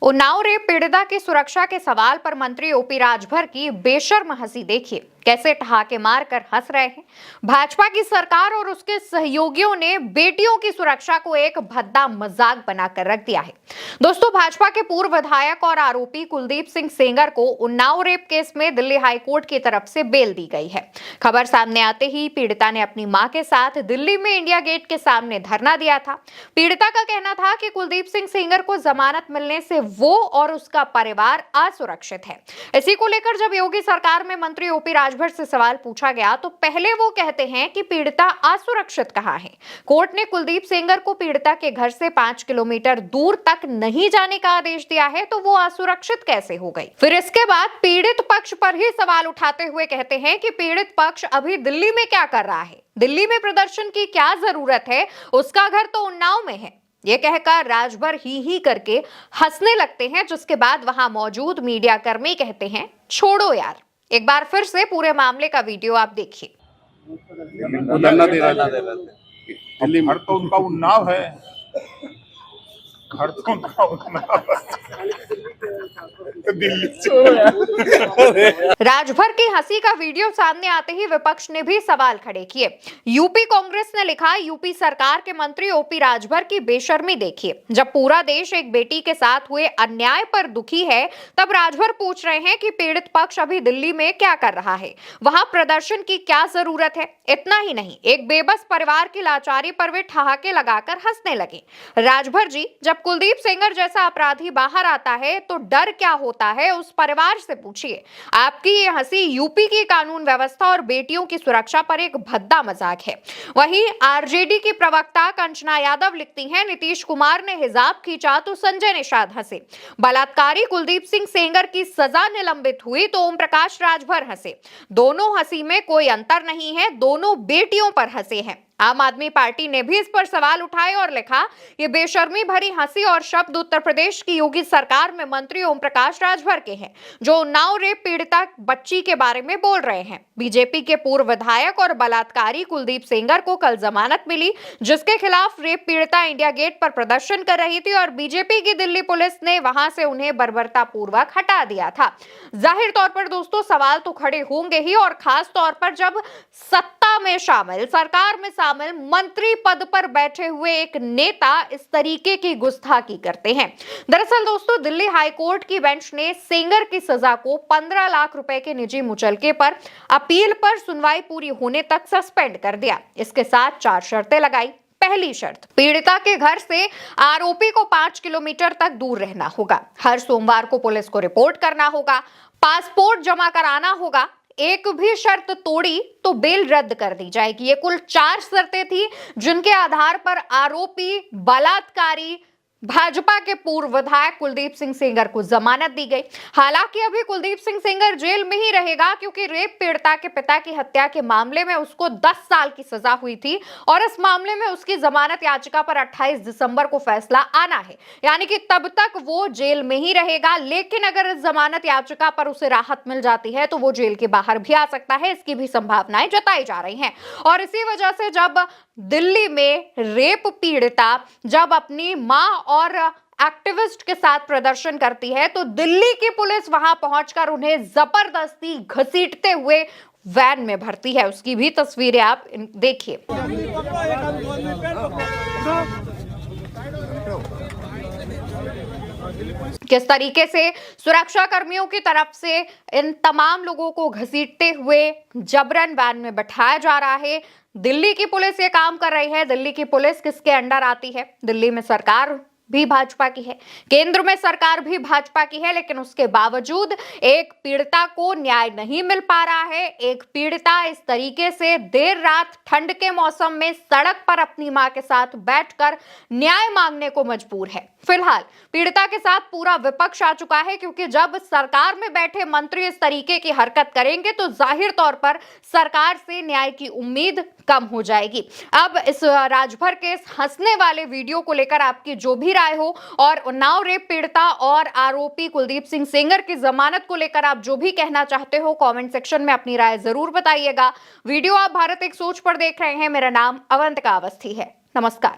Unnao rape पीड़िता की सुरक्षा के सवाल पर मंत्री ओपी राजभर की बेशर्म हंसी देखिए, कैसे ठहाके मारकर हंस रहे हैं। भाजपा की सरकार और उसके सहयोगियों ने बेटियों की सुरक्षा को एक भद्दा मजाक बनाकर रख दिया है। दोस्तों, भाजपा के पूर्व विधायक और आरोपी कुलदीप सिंह सेंगर को उन्नाव रेप केस में दिल्ली हाईकोर्ट की तरफ से बेल दी गई है। खबर सामने आते ही पीड़िता ने अपनी मां के साथ दिल्ली में इंडिया गेट के सामने धरना दिया था। पीड़िता का कहना था कि कुलदीप सिंह सेंगर को जमानत मिलने से वो और उसका परिवार असुरक्षित है। इसी को लेकर जब योगी सरकार में मंत्री ओपी राजभर से सवाल पूछा गया तो पहले वो कहते हैं कि पीड़िता असुरक्षित कहां है। कोर्ट ने कुलदीप सेंगर को पीड़िता के घर से 5 किलोमीटर दूर तक नहीं जाने का आदेश दिया है, तो वो असुरक्षित कैसे हो गई। फिर इसके बाद पीड़ित पक्ष पर ही सवाल उठाते हुए कहते हैं कि पीड़ित पक्ष अभी दिल्ली में क्या कर रहा है, दिल्ली में प्रदर्शन की क्या जरूरत है, उसका घर तो उन्नाव में है। ये कहकर राजभर ही करके हंसने लगते हैं, जिसके बाद वहां मौजूद मीडिया कर्मी कहते हैं, छोड़ो यार। एक बार फिर से पूरे मामले का वीडियो आप देखिए। दिल्ली घर तो उनका उन्नाव है, घर तो उनका उन्नाव दिल्ली से। राजभर की हंसी का वीडियो सामने आते ही विपक्ष ने भी सवाल खड़े किए। यूपी कांग्रेस ने लिखा, यूपी सरकार के मंत्री ओपी राजभर की बेशर्मी देखिए। जब पूरा देश एक बेटी के साथ हुए अन्याय पर दुखी है, तब राजभर पूछ रहे हैं कि पीड़ित पक्ष अभी दिल्ली में क्या कर रहा है, वहां प्रदर्शन की क्या जरूरत है। इतना ही नहीं, एक बेबस परिवार की लाचारी पर वे ठहाके लगाकर हंसने लगे। राजभर जी, जब कुलदीप सेंगर जैसा अपराधी बाहर आता है तो डर क्या होता है, उस परिवार से पूछिए। आपकी ये हंसी यूपी की कानून व्यवस्था और बेटियों की सुरक्षा पर एक भद्दा मजाक है। वहीं आरजेडी की प्रवक्ता कंचना यादव लिखती हैं, नीतीश कुमार ने हिजाब खींचा तो संजय निषाद हंसे, बलात्कारी कुलदीप सिंह सेंगर की सजा निलंबित हुई तो ओम प्रकाश राजभर हंसे। दोनों हंसी में कोई अंतर नहीं है, दोनों बेटियों पर हंसे हैं। आम आदमी पार्टी ने भी इस पर सवाल उठाए और लिखा, ये बेशर्मी भरी हंसी और शब्द उत्तर प्रदेश की योगी सरकार में मंत्री ओम प्रकाश राजभर के हैं, जो उन्नाव रेप पीड़िता बच्ची के बारे में बोल रहे हैं। बीजेपी के पूर्व विधायक और बलात्कारी कुलदीप सेंगर को कल जमानत मिली, जिसके खिलाफ रेप पीड़िता इंडिया गेट पर प्रदर्शन कर रही थी और बीजेपी की दिल्ली पुलिस ने वहां से उन्हें बर्बरता पूर्वक हटा दिया था। जाहिर तौर पर दोस्तों सवाल तो खड़े होंगे ही, और खास तौर पर जब सत्ता में शामिल, सरकार में शामिल मंत्री पद पर बैठे हुए एक नेता इस तरीके की गुस्ताखी करते हैं। दरअसल दोस्तों, दिल्ली हाईकोर्ट की बेंच ने सेंगर की सजा को 15 लाख रुपए के निजी मुचलके पर अपील पर सुनवाई पूरी होने तक सस्पेंड कर दिया। इसके साथ 4 शर्तें लगाई। पहली शर्त, पीड़िता के घर से आरोपी को 5 किलोमीटर तक दूर रहना होगा, हर सोमवार को पुलिस को रिपोर्ट करना होगा, पासपोर्ट जमा कराना होगा। एक भी शर्त तोड़ी तो बेल रद्द कर दी जाएगी। ये कुल 4 शर्तें थी, जिनके आधार पर आरोपी बलात्कारी भाजपा के पूर्व विधायक कुलदीप सिंह सेंगर को जमानत दी गई। हालांकि अभी कुलदीप सिंह सेंगर जेल में ही रहेगा, क्योंकि रेप पीड़िता के पिता की हत्या के मामले में उसको 10 साल की सजा हुई थी और इस मामले में उसकी जमानत याचिका पर 28 दिसंबर को फैसला आना है, यानी कि तब तक वो जेल में ही रहेगा। लेकिन अगर इस जमानत याचिका पर उसे राहत मिल जाती है तो वो जेल के बाहर भी आ सकता है, इसकी भी संभावनाएं जताई जा रही हैं। और इसी वजह से जब दिल्ली में रेप पीड़िता जब अपनी मां और एक्टिविस्ट के साथ प्रदर्शन करती है, तो दिल्ली की पुलिस वहां पहुंचकर उन्हें जबरदस्ती घसीटते हुए वैन में भरती है। उसकी भी तस्वीरें आप देखिए। किस तरीके से सुरक्षा कर्मियों की तरफ से इन तमाम लोगों को घसीटते हुए जबरन वैन में बैठाया जा रहा है। दिल्ली की पुलिस ये काम कर रही है। दिल्ली की पुलिस किसके अंडर आती है? दिल्ली में सरकार भी भाजपा की है, केंद्र में सरकार भी भाजपा की है, लेकिन उसके बावजूद एक पीड़िता को न्याय नहीं मिल पा रहा है। एक पीड़िता इस तरीके से देर रात ठंड के मौसम में सड़क पर अपनी मां के साथ बैठकर न्याय मांगने को मजबूर है। फिलहाल पीड़िता के साथ पूरा विपक्ष आ चुका है, क्योंकि जब सरकार में बैठे मंत्री इस तरीके की हरकत करेंगे तो जाहिर तौर पर सरकार से न्याय की उम्मीद कम हो जाएगी। अब इस राजभर के हंसने वाले वीडियो को लेकर आपकी जो भी राय हो, और उन्नाव रेप पीड़िता और आरोपी कुलदीप सिंह सेंगर की जमानत को लेकर आप जो भी कहना चाहते हो, कमेंट सेक्शन में अपनी राय जरूर बताइएगा। वीडियो आप भारत एक सोच पर देख रहे हैं। मेरा नाम अवंतिका अवस्थी है। नमस्कार।